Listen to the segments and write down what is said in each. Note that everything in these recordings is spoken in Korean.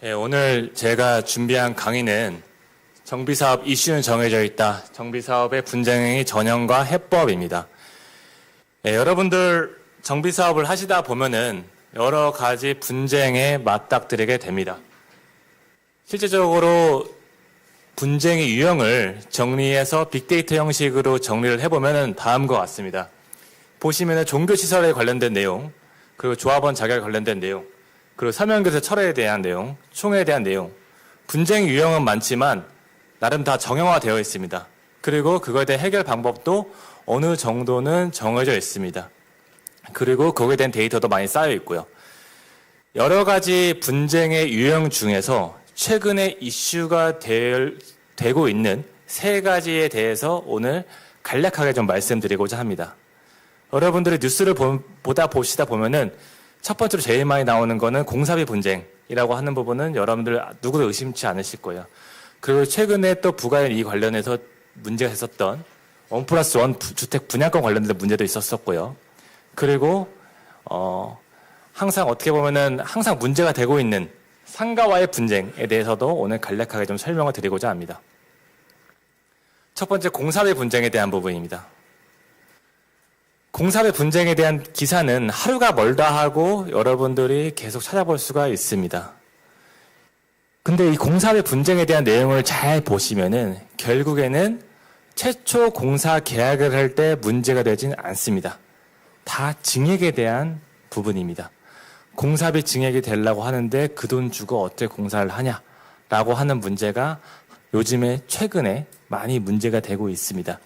네, 오늘 제가 준비한 강의는 정비사업 이슈는 정해져 있다. 정비사업의 분쟁의 전형과 해법입니다. 네, 여러분들 정비사업을 하시다 보면은 여러 가지 분쟁에 맞닥뜨리게 됩니다. 실제적으로 분쟁의 유형을 정리해서 빅데이터 형식으로 정리를 해보면 다음과 같습니다. 보시면은 종교시설에 관련된 내용, 그리고 조합원 자격에 관련된 내용, 그리고 사면교사 철회에 대한 내용, 총회에 대한 내용, 분쟁 유형은 많지만 나름 다 정형화되어 있습니다. 그리고 그거에 대한 해결 방법도 어느 정도는 정해져 있습니다. 그리고 거기에 대한 데이터도 많이 쌓여 있고요. 여러 가지 분쟁의 유형 중에서 최근에 이슈가 되고 있는 세 가지에 대해서 오늘 간략하게 좀 말씀드리고자 합니다. 여러분들이 뉴스를 보시다 보면은 첫 번째로 제일 많이 나오는 거는 공사비 분쟁이라고 하는 부분은 여러분들 누구도 의심치 않으실 거예요. 그리고 최근에 또 부가인 이 관련해서 문제가 있었던 1+1 주택 분양권 관련된 문제도 있었었고요. 그리고 항상 어떻게 보면은 항상 문제가 되고 있는 상가와의 분쟁에 대해서도 오늘 간략하게 좀 설명을 드리고자 합니다. 첫 번째 공사비 분쟁에 대한 부분입니다. 공사비 분쟁에 대한 기사는 하루가 멀다 하고 여러분들이 계속 찾아볼 수가 있습니다. 근데 이 공사비 분쟁에 대한 내용을 잘 보시면은 결국에는 최초 공사 계약을 할 때 문제가 되진 않습니다. 다 증액에 대한 부분입니다. 공사비 증액이 되려고 하는데 그 돈 주고 어떻게 공사를 하냐라고 하는 문제가 요즘에 최근에 많이 문제가 되고 있습니다.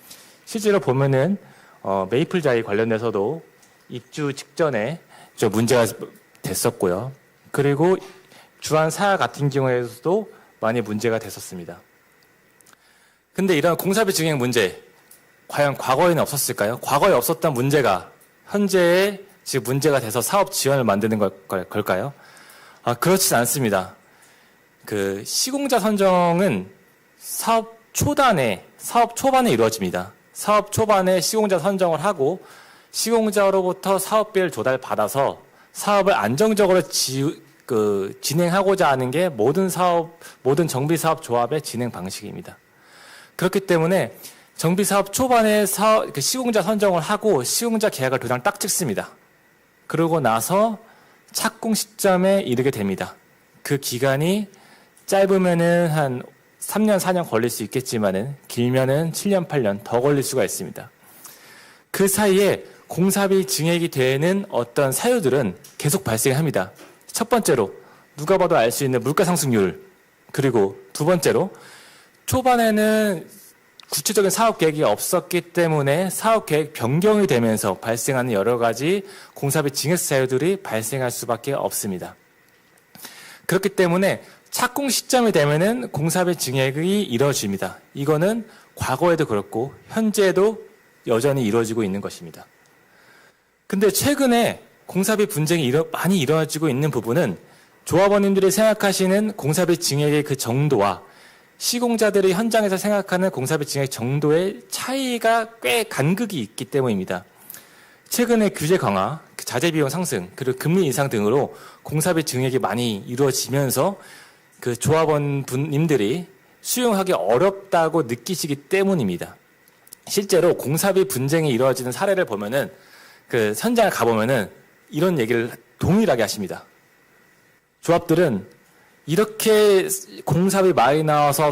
실제로 보면은 메이플자이 관련해서도 입주 직전에 좀 문제가 됐었고요. 그리고 주한 사야 같은 경우에서도 많이 문제가 됐었습니다. 근데 이런 공사비 증액 문제 과연 과거에는 없었을까요? 과거에 없었던 문제가 현재에 지금 문제가 돼서 사업 지원을 만드는 걸까요? 그렇진 않습니다. 그 시공자 선정은 사업 초반에 이루어집니다. 사업 초반에 시공자 선정을 하고 시공자로부터 사업비를 조달받아서 사업을 안정적으로 진행하고자 하는 게 모든 정비사업 조합의 진행 방식입니다. 그렇기 때문에 정비사업 초반에 시공자 선정을 하고 시공자 계약을 도장 딱 찍습니다. 그러고 나서 착공 시점에 이르게 됩니다. 그 기간이 짧으면은 한 3년, 4년 걸릴 수 있겠지만은 길면은 7년, 8년 더 걸릴 수가 있습니다. 그 사이에 공사비 증액이 되는 어떤 사유들은 계속 발생합니다. 첫 번째로 누가 봐도 알 수 있는 물가 상승률, 그리고 두 번째로 초반에는 구체적인 사업 계획이 없었기 때문에 사업 계획 변경이 되면서 발생하는 여러 가지 공사비 증액 사유들이 발생할 수밖에 없습니다. 그렇기 때문에 착공 시점이 되면은 공사비 증액이 이루어집니다. 이거는 과거에도 그렇고 현재에도 여전히 이루어지고 있는 것입니다. 근데 최근에 공사비 분쟁이 많이 이루어지고 있는 부분은 조합원님들이 생각하시는 공사비 증액의 그 정도와 시공자들이 현장에서 생각하는 공사비 증액 정도의 차이가 꽤 간극이 있기 때문입니다. 최근에 규제 강화, 자재 비용 상승, 그리고 금리 인상 등으로 공사비 증액이 많이 이루어지면서 그 조합원님들이 수용하기 어렵다고 느끼시기 때문입니다. 실제로 공사비 분쟁이 이루어지는 사례를 보면은 그 현장에 가보면은 이런 얘기를 동일하게 하십니다. 조합들은 이렇게 공사비 많이 나와서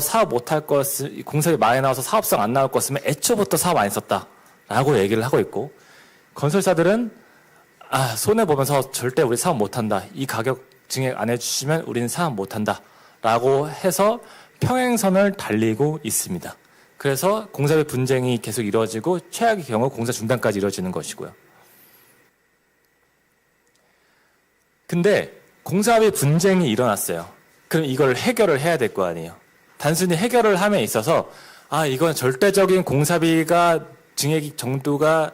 공사비 많이 나와서 사업성 안 나올 거였으면 애초부터 사업 안 했었다라고 얘기를 하고 있고, 건설사들은 손해보면서 절대 우리 사업 못한다. 이 가격 증액 안 해주시면 우리는 사업 못한다. 라고 해서 평행선을 달리고 있습니다. 그래서 공사비 분쟁이 계속 이루어지고 최악의 경우 공사 중단까지 이루어지는 것이고요. 근데 공사비 분쟁이 일어났어요. 그럼 이걸 해결을 해야 될 거 아니에요. 단순히 해결을 함에 있어서 이건 절대적인 공사비가 증액 정도가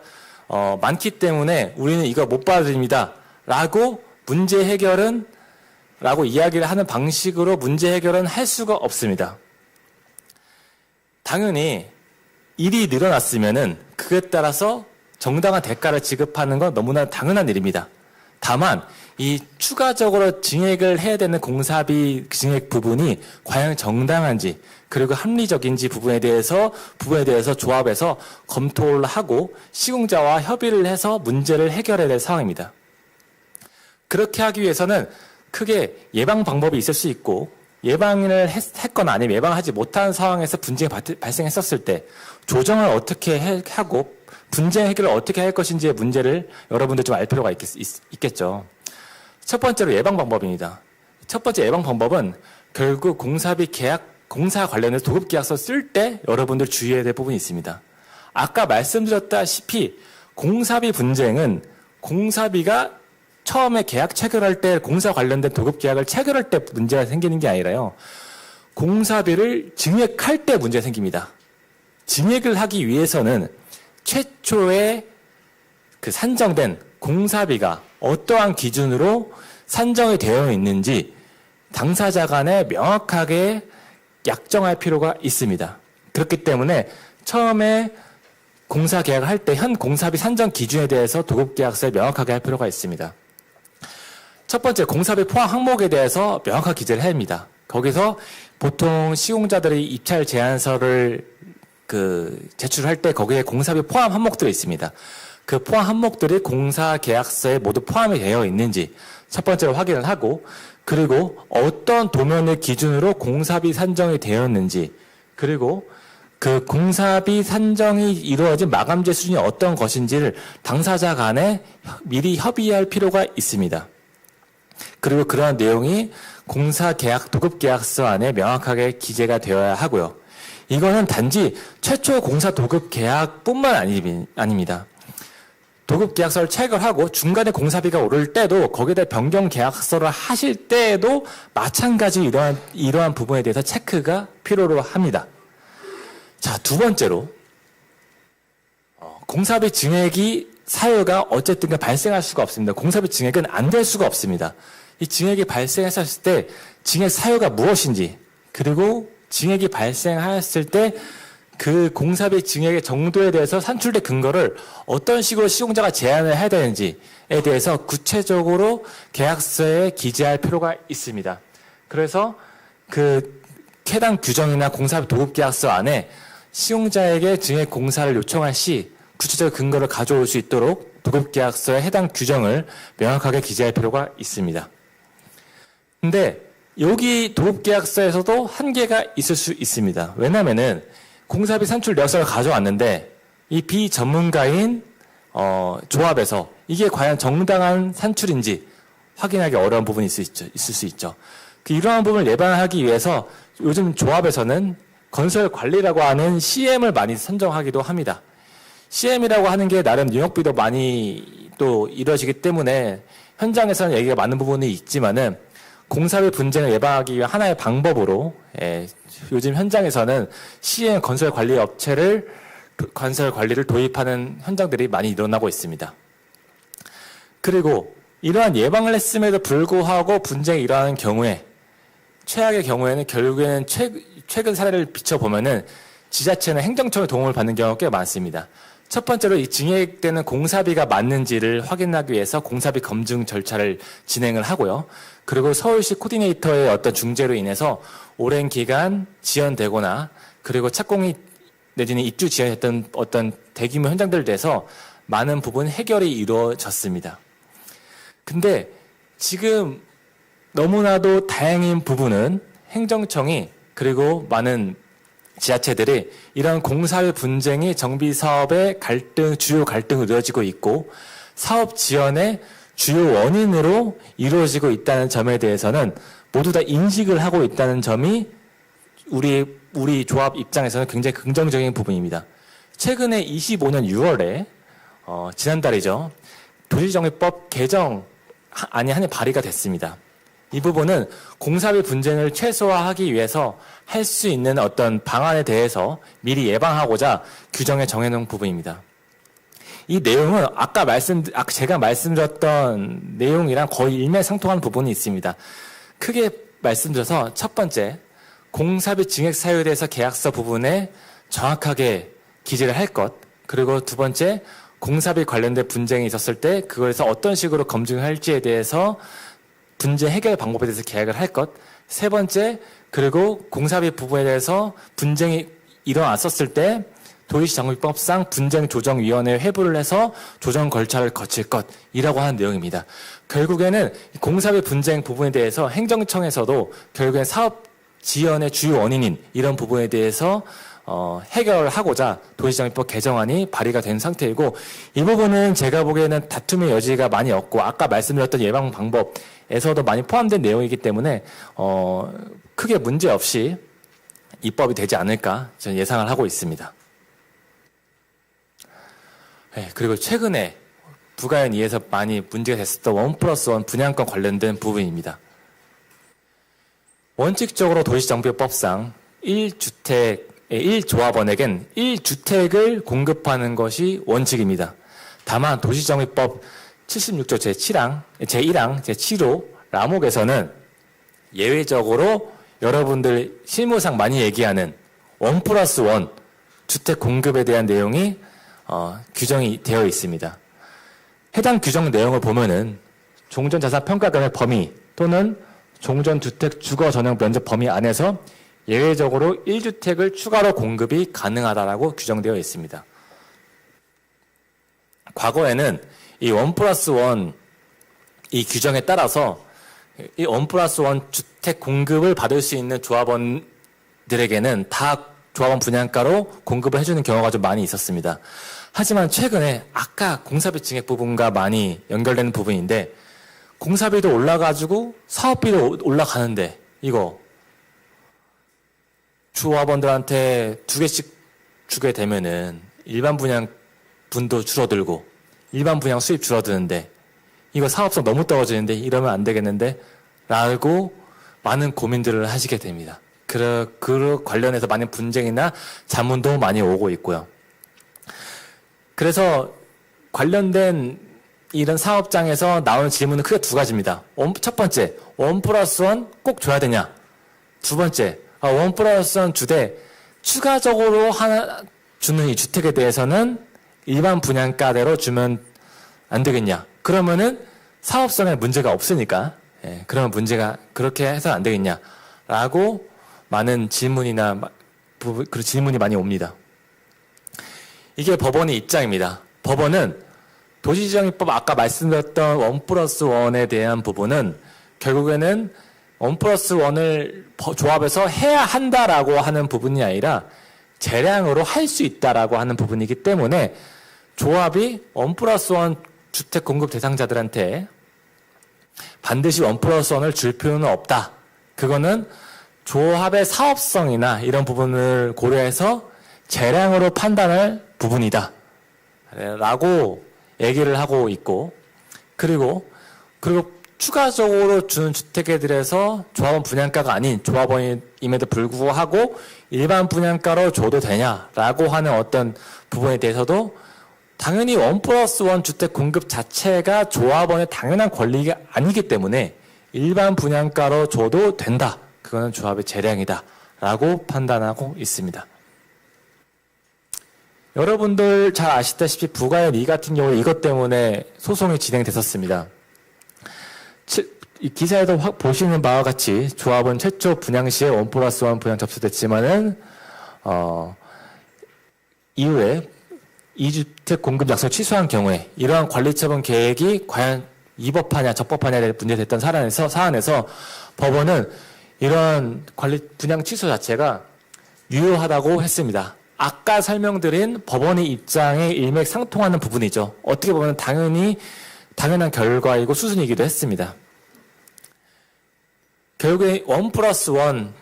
많기 때문에 우리는 이거 못 받아들입니다. 라고 이야기를 하는 방식으로 문제 해결은 할 수가 없습니다. 당연히 일이 늘어났으면은 그에 따라서 정당한 대가를 지급하는 건 너무나 당연한 일입니다. 다만 이 추가적으로 증액을 해야 되는 공사비 증액 부분이 과연 정당한지 그리고 합리적인지 부분에 대해서 조합에서 검토를 하고 시공자와 협의를 해서 문제를 해결해야 될 상황입니다. 그렇게 하기 위해서는 크게 예방 방법이 있을 수 있고 예방을 했거나 아니면 예방하지 못한 상황에서 분쟁이 발생했었을 때 조정을 어떻게 하고 분쟁 해결을 어떻게 할 것인지의 문제를 여러분들 좀 알 필요가 있겠죠. 첫 번째로 예방 방법입니다. 첫 번째 예방 방법은 결국 공사비 계약, 공사 관련해서 도급 계약서 쓸 때 여러분들 주의해야 될 부분이 있습니다. 아까 말씀드렸다시피 공사비 분쟁은 공사비가 처음에 계약 체결할 때 공사 관련된 도급 계약을 체결할 때 문제가 생기는 게 아니라요. 공사비를 증액할 때 문제가 생깁니다. 증액을 하기 위해서는 최초에 그 산정된 공사비가 어떠한 기준으로 산정이 되어 있는지 당사자 간에 명확하게 약정할 필요가 있습니다. 그렇기 때문에 처음에 공사 계약을 할 때 현 공사비 산정 기준에 대해서 도급 계약서에 명확하게 할 필요가 있습니다. 첫 번째 공사비 포함 항목에 대해서 명확하게 기재를 해야 합니다. 거기서 보통 시공자들이 입찰 제안서를 제출할 때 거기에 공사비 포함 항목들이 있습니다. 그 포함 항목들이 공사 계약서에 모두 포함이 되어 있는지 첫 번째로 확인을 하고 그리고 어떤 도면을 기준으로 공사비 산정이 되었는지 그리고 그 공사비 산정이 이루어진 마감재 수준이 어떤 것인지를 당사자 간에 미리 협의할 필요가 있습니다. 그리고 그러한 내용이 공사 계약 도급 계약서 안에 명확하게 기재가 되어야 하고요. 이거는 단지 최초 공사 도급 계약뿐만 아닙니다. 도급 계약서를 체결하고 중간에 공사비가 오를 때도 거기에 대해 변경 계약서를 하실 때에도 마찬가지 이러한 부분에 대해서 체크가 필요로 합니다. 자, 두 번째로 공사비 증액이 사유가 어쨌든 발생할 수가 없습니다. 공사비 증액은 안 될 수가 없습니다. 이 증액이 발생했을 때 증액 사유가 무엇인지 그리고 증액이 발생했을 때 그 공사비 증액의 정도에 대해서 산출된 근거를 어떤 식으로 시공자가 제안을 해야 되는지에 대해서 구체적으로 계약서에 기재할 필요가 있습니다. 그래서 그 해당 규정이나 공사비 도급 계약서 안에 시공자에게 증액 공사를 요청할 시 구체적 근거를 가져올 수 있도록 도급 계약서의 해당 규정을 명확하게 기재할 필요가 있습니다. 근데 여기 도급 계약서에서도 한계가 있을 수 있습니다. 왜냐면은 공사비 산출 내역서를 가져왔는데 이 비전문가인 조합에서 이게 과연 정당한 산출인지 확인하기 어려운 부분이 있을 수 있죠. 이러한 부분을 예방하기 위해서 요즘 조합에서는 건설 관리라고 하는 CM을 많이 선정하기도 합니다. CM이라고 하는 게 나름 능력비도 많이 또 이루어지기 때문에 현장에서는 얘기가 많은 부분이 있지만은 공사비 분쟁을 예방하기 위한 하나의 방법으로 요즘 현장에서는 CM 건설 관리를 도입하는 현장들이 많이 일어나고 있습니다. 그리고 이러한 예방을 했음에도 불구하고 분쟁이 일어나는 경우에 최악의 경우에는 결국에는 최근 사례를 비춰보면은 지자체는 행정청의 도움을 받는 경우가 꽤 많습니다. 첫 번째로 이 증액되는 공사비가 맞는지를 확인하기 위해서 공사비 검증 절차를 진행을 하고요. 그리고 서울시 코디네이터의 어떤 중재로 인해서 오랜 기간 지연되거나 그리고 착공이 내지는 입주 지연했던 어떤 대규모 현장들에 대해서 많은 부분 해결이 이루어졌습니다. 근데 지금 너무나도 다행인 부분은 행정청이 그리고 많은 지자체들이 이런 공사비 분쟁이 정비 사업의 주요 갈등으로 이루어지고 있고 사업 지연의 주요 원인으로 이루어지고 있다는 점에 대해서는 모두 다 인식을 하고 있다는 점이 우리 조합 입장에서는 굉장히 긍정적인 부분입니다. 최근에 25년 6월에 지난달이죠. 도시정비법 개정안이 한 해 발의가 됐습니다. 이 부분은 공사비 분쟁을 최소화하기 위해서 할 수 있는 어떤 방안에 대해서 미리 예방하고자 규정에 정해놓은 부분입니다. 이 내용은 제가 말씀드렸던 내용이랑 거의 일맥상통하는 부분이 있습니다. 크게 말씀드려서 첫 번째, 공사비 증액 사유에 대해서 계약서 부분에 정확하게 기재를 할 것, 그리고 두 번째, 공사비 관련된 분쟁이 있었을 때 그거에서 어떤 식으로 검증할지에 대해서 분쟁 해결 방법에 대해서 계약을 할 것. 세 번째, 그리고 공사비 부분에 대해서 분쟁이 일어났었을 때 도시정비법상 분쟁조정위원회에 회부를 해서 조정 절차를 거칠 것이라고 하는 내용입니다. 결국에는 공사비 분쟁 부분에 대해서 행정청에서도 결국엔 사업 지연의 주요 원인인 이런 부분에 대해서 해결을 하고자 도시정비법 개정안이 발의가 된 상태이고, 이 부분은 제가 보기에는 다툼의 여지가 많이 없고 아까 말씀드렸던 예방 방법에서도 많이 포함된 내용이기 때문에 크게 문제 없이 입법이 되지 않을까 저는 예상을 하고 있습니다. 네, 그리고 최근에 부가연 2에서 많이 문제가 됐었던 1+1 분양권 관련된 부분입니다. 원칙적으로 도시정비법상 1조합원에겐 1주택을 공급하는 것이 원칙입니다. 다만 도시정비법 76조 제1항, 제7호 라목에서는 예외적으로 여러분들 실무상 많이 얘기하는 1+1 주택 공급에 대한 내용이 규정이 되어 있습니다. 해당 규정 내용을 보면은 종전자산평가금의 범위 또는 종전주택 주거 전용 면적 범위 안에서 예외적으로 1주택을 추가로 공급이 가능하다라고 규정되어 있습니다. 과거에는 이 1+1 이 규정에 따라서 이 1+1 주택 공급을 받을 수 있는 조합원들에게는 다 조합원 분양가로 공급을 해주는 경우가 좀 많이 있었습니다. 하지만 최근에 아까 공사비 증액 부분과 많이 연결되는 부분인데, 공사비도 올라가지고 사업비도 올라가는데 이거 조합원들한테 2개씩 주게 되면은 일반 분양 분도 줄어들고 일반 분양 수입 줄어드는데 이거 사업성 너무 떨어지는데 이러면 안 되겠는데 라고 많은 고민들을 하시게 됩니다. 그 관련해서 많은 분쟁이나 자문도 많이 오고 있고요. 그래서 관련된 이런 사업장에서 나오는 질문은 크게 두 가지입니다. 첫 번째, 1+1 꼭 줘야 되냐? 두 번째, 1+1 주되 추가적으로 하나 주는 이 주택에 대해서는 일반 분양가대로 주면 안 되겠냐? 그러면은 사업성에 문제가 없으니까, 그러면 문제가 그렇게 해서는 안 되겠냐라고 많은 질문이나 그 질문이 많이 옵니다. 이게 법원의 입장입니다. 법원은 도시지정비법 아까 말씀드렸던 1+1에 대한 부분은 결국에는 1+1을 조합해서 해야 한다라고 하는 부분이 아니라 재량으로 할 수 있다라고 하는 부분이기 때문에 조합이 1+1 주택 공급 대상자들한테 반드시 1+1을 줄 필요는 없다. 그거는 조합의 사업성이나 이런 부분을 고려해서 재량으로 판단할 부분이다 라고 얘기를 하고 있고, 그리고 추가적으로 주는 주택에 대해서 조합원 분양가가 아닌 조합원임에도 불구하고 일반 분양가로 줘도 되냐라고 하는 어떤 부분에 대해서도 당연히 1+1 주택 공급 자체가 조합원의 당연한 권리가 아니기 때문에 일반 분양가로 줘도 된다. 그거는 조합의 재량이다 라고 판단하고 있습니다. 여러분들 잘 아시다시피 부가연 2 같은 경우에 이것 때문에 소송이 진행됐었습니다. 이 기사에도 보시는 바와 같이 조합은 최초 분양 시에 1+1 분양 접수됐지만은 이후에 2주택 공급 약속을 취소한 경우에 이러한 관리처분 계획이 과연 위법하냐 적법하냐에 문제됐던 사안에서 법원은 이러한 분양 취소 자체가 유효하다고 했습니다. 아까 설명드린 법원의 입장에 일맥상통하는 부분이죠. 어떻게 보면 당연한 결과이고 수순이기도 했습니다. 결국에 1+1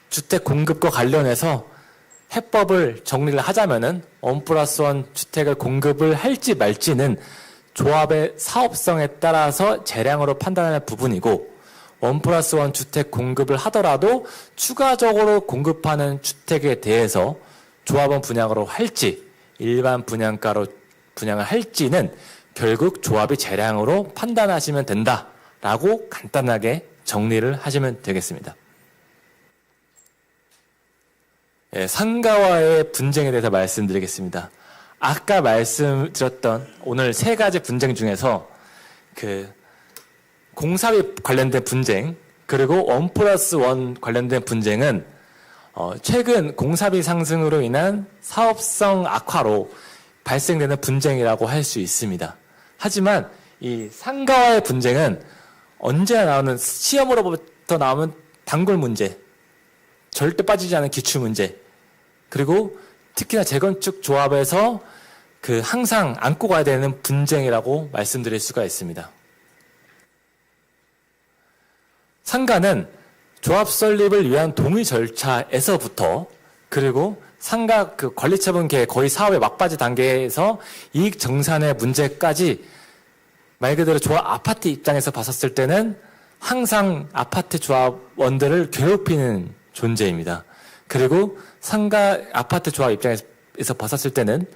주택 공급과 관련해서 해법을 정리를 하자면은 1+1 주택을 공급을 할지 말지는 조합의 사업성에 따라서 재량으로 판단할 부분이고, 1+1 주택 공급을 하더라도 추가적으로 공급하는 주택에 대해서 조합원 분양으로 할지 일반 분양가로 분양을 할지는 결국 조합이 재량으로 판단하시면 된다라고 간단하게 정리를 하시면 되겠습니다. 상가와의 분쟁에 대해서 말씀드리겠습니다. 아까 말씀드렸던 오늘 세 가지 분쟁 중에서 공사비 관련된 분쟁, 그리고 1+1 관련된 분쟁은 최근 공사비 상승으로 인한 사업성 악화로 발생되는 분쟁이라고 할 수 있습니다. 하지만 이 상가와의 분쟁은 언제나 나오는, 시험으로부터 나오는 단골 문제, 절대 빠지지 않은 기출 문제, 그리고 특히나 재건축 조합에서 항상 안고 가야 되는 분쟁이라고 말씀드릴 수가 있습니다. 상가는 조합 설립을 위한 동의 절차에서부터, 그리고 상가 관리처분 계획 거의 사업의 막바지 단계에서 이익 정산의 문제까지 말 그대로 조합 아파트 입장에서 봤었을 때는 항상 아파트 조합원들을 괴롭히는 존재입니다. 그리고 상가 아파트 조합 입장에서 봤었을 때는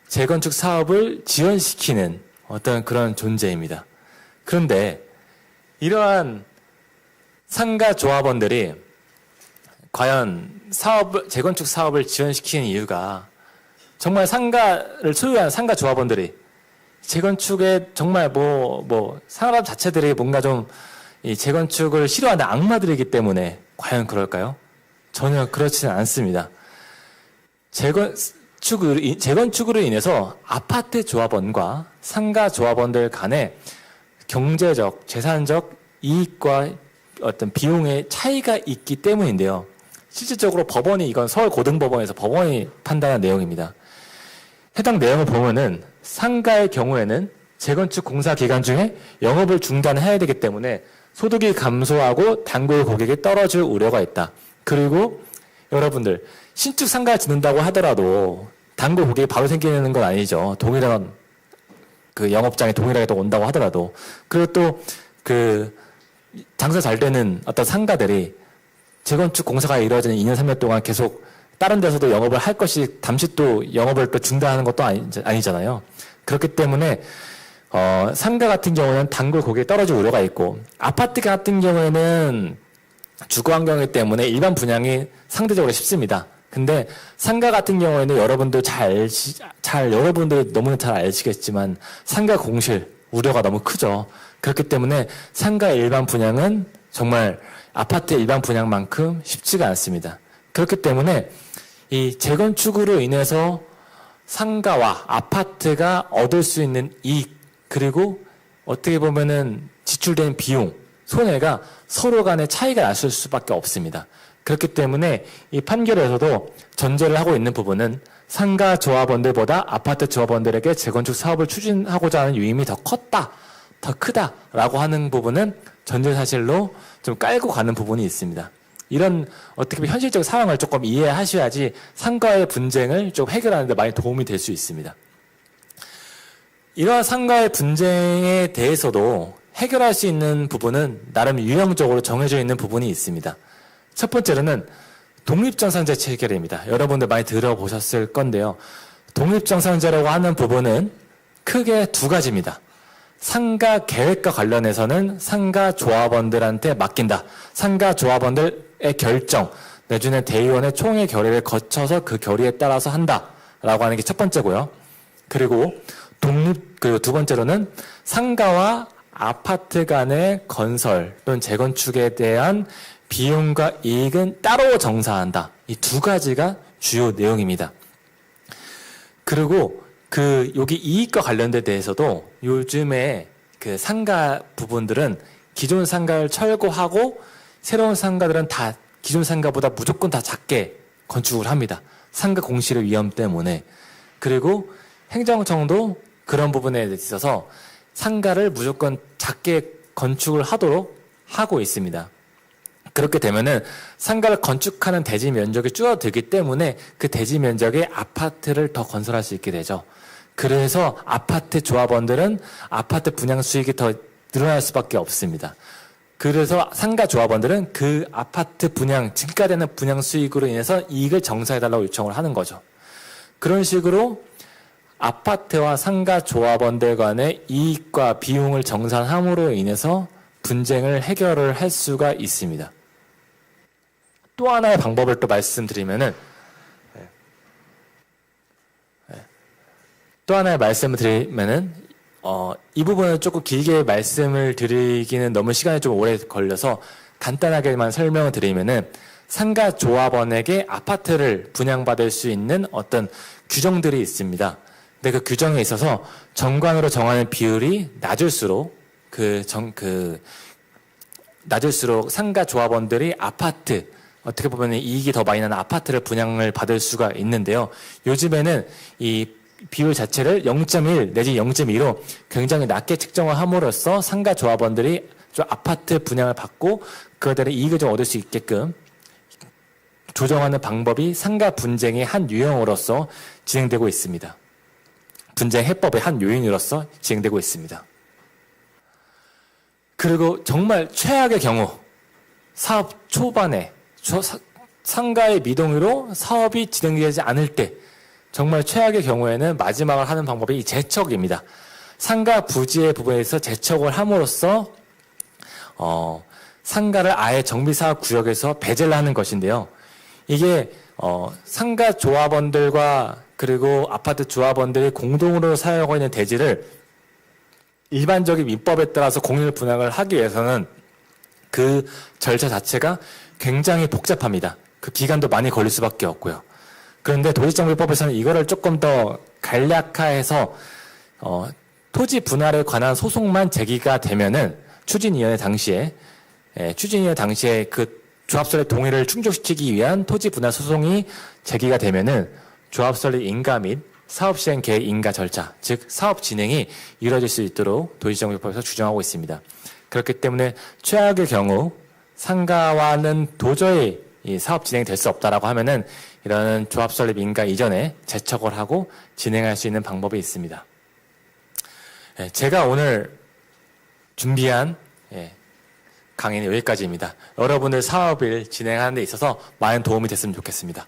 재건축 사업을 지연시키는 어떤 그런 존재입니다. 그런데 이러한 상가 조합원들이 과연 재건축 사업을 지연시키는 이유가, 정말 상가를 소유한 상가 조합원들이 재건축에 정말 사람 자체들이 뭔가 좀 이 재건축을 싫어하는 악마들이기 때문에 과연 그럴까요? 전혀 그렇지는 않습니다. 재건축으로 인해서 아파트 조합원과 상가 조합원들 간의 경제적, 재산적 이익과 어떤 비용의 차이가 있기 때문인데요. 실질적으로 법원이, 이건 서울고등법원에서 법원이 판단한 내용입니다. 해당 내용을 보면은 상가의 경우에는 재건축 공사 기간 중에 영업을 중단해야 되기 때문에 소득이 감소하고 단골 고객이 떨어질 우려가 있다. 그리고 여러분들, 신축 상가를 짓는다고 하더라도 단골 고객이 바로 생기는 건 아니죠. 동일한 영업장에 동일하게 또 온다고 하더라도. 그리고 또 장사 잘 되는 어떤 상가들이 재건축 공사가 이루어지는 2년, 3년 동안 계속 다른 데서도 영업을 할 것이 잠시 또 영업을 또 중단하는 것도 아니잖아요. 그렇기 때문에 상가 같은 경우는 단골 고객이 떨어질 우려가 있고, 아파트 같은 경우에는 주거 환경이기 때문에 일반 분양이 상대적으로 쉽습니다. 근데 상가 같은 경우에는 여러분들 여러분들 너무나 잘 아시겠지만 상가 공실 우려가 너무 크죠. 그렇기 때문에 상가 일반 분양은 정말 아파트 일반 분양만큼 쉽지가 않습니다. 그렇기 때문에 이 재건축으로 인해서 상가와 아파트가 얻을 수 있는 이익, 그리고 어떻게 보면은 지출된 비용, 손해가 서로 간의 차이가 났을 수밖에 없습니다. 그렇기 때문에 이 판결에서도 전제를 하고 있는 부분은 상가 조합원들보다 아파트 조합원들에게 재건축 사업을 추진하고자 하는 유임이 더 크다라고 하는 부분은 전제사실로 좀 깔고 가는 부분이 있습니다. 이런 어떻게 보면 현실적 상황을 조금 이해하셔야지 상가의 분쟁을 좀 해결하는 데 많이 도움이 될 수 있습니다. 이러한 상가의 분쟁에 대해서도 해결할 수 있는 부분은 나름 유형적으로 정해져 있는 부분이 있습니다. 첫 번째로는 독립정산제 체결입니다. 여러분들 많이 들어보셨을 건데요. 독립정산제라고 하는 부분은 크게 두 가지입니다. 상가 계획과 관련해서는 상가 조합원들한테 맡긴다. 상가 조합원들의 결정, 내주는 대의원의 총회 결의를 거쳐서 그 결의에 따라서 한다라고 하는 게 첫 번째고요. 그리고 두 번째로는 상가와 아파트 간의 건설 또는 재건축에 대한 비용과 이익은 따로 정산한다. 이 두 가지가 주요 내용입니다. 그리고 여기 이익과 관련된 대해서도 요즘에 상가 부분들은 기존 상가를 철거하고 새로운 상가들은 다 기존 상가보다 무조건 다 작게 건축을 합니다. 상가 공실의 위험 때문에. 그리고 행정청도 그런 부분에 있어서 상가를 무조건 작게 건축을 하도록 하고 있습니다. 그렇게 되면은 상가를 건축하는 대지 면적이 줄어들기 때문에 그 대지 면적에 아파트를 더 건설할 수 있게 되죠. 그래서 아파트 조합원들은 아파트 분양 수익이 더 늘어날 수밖에 없습니다. 그래서 상가 조합원들은 그 아파트 증가되는 분양 수익으로 인해서 이익을 정산해달라고 요청을 하는 거죠. 그런 식으로 아파트와 상가 조합원들 간의 이익과 비용을 정산함으로 인해서 분쟁을 해결을 할 수가 있습니다. 또 하나의 방법을 또 말씀드리면은 또 하나의 말씀을 드리면은 이 부분은 조금 길게 말씀을 드리기는 너무 시간이 좀 오래 걸려서 간단하게만 설명을 드리면은 상가 조합원에게 아파트를 분양받을 수 있는 어떤 규정들이 있습니다. 근데 그 규정에 있어서 정관으로 정하는 비율이 낮을수록 낮을수록 상가 조합원들이 아파트, 어떻게 보면 이익이 더 많이 나는 아파트를 분양을 받을 수가 있는데요. 요즘에는 이 비율 자체를 0.1 내지 0.2로 굉장히 낮게 측정을 함으로써 상가 조합원들이 좀 아파트 분양을 받고 그들의 이익을 좀 얻을 수 있게끔 조정하는 방법이 상가 분쟁의 한 유형으로서 진행되고 있습니다. 분쟁 해법의 한 요인으로서 진행되고 있습니다. 그리고 정말 최악의 경우 사업 초반에 상가의 미동의로 사업이 진행되지 않을 때 정말 최악의 경우에는 마지막을 하는 방법이 재척입니다. 상가 부지의 부분에서 재척을 함으로써 상가를 아예 정비사업 구역에서 배제를 하는 것인데요. 이게 상가 조합원들과 그리고 아파트 조합원들이 공동으로 사용하고 있는 대지를 일반적인 민법에 따라서 공유 분양을 하기 위해서는 그 절차 자체가 굉장히 복잡합니다. 그 기간도 많이 걸릴 수밖에 없고요. 그런데 도시정비법에서는 이거를 조금 더 간략화해서 토지 분할에 관한 소송만 제기가 되면은 추진위원회 당시에 그 조합설의 동의를 충족시키기 위한 토지 분할 소송이 제기가 되면은 조합설의 인가 및 사업 시행 계획 인가 절차, 즉 사업 진행이 이루어질 수 있도록 도시정비법에서 규정하고 있습니다. 그렇기 때문에 최악의 경우 상가와는 도저히 이 사업 진행이 될 수 없다라고 하면은 이런 조합 설립 인가 이전에 재척을 하고 진행할 수 있는 방법이 있습니다. 제가 오늘 준비한 강의는 여기까지입니다. 여러분들 사업을 진행하는 데 있어서 많은 도움이 됐으면 좋겠습니다.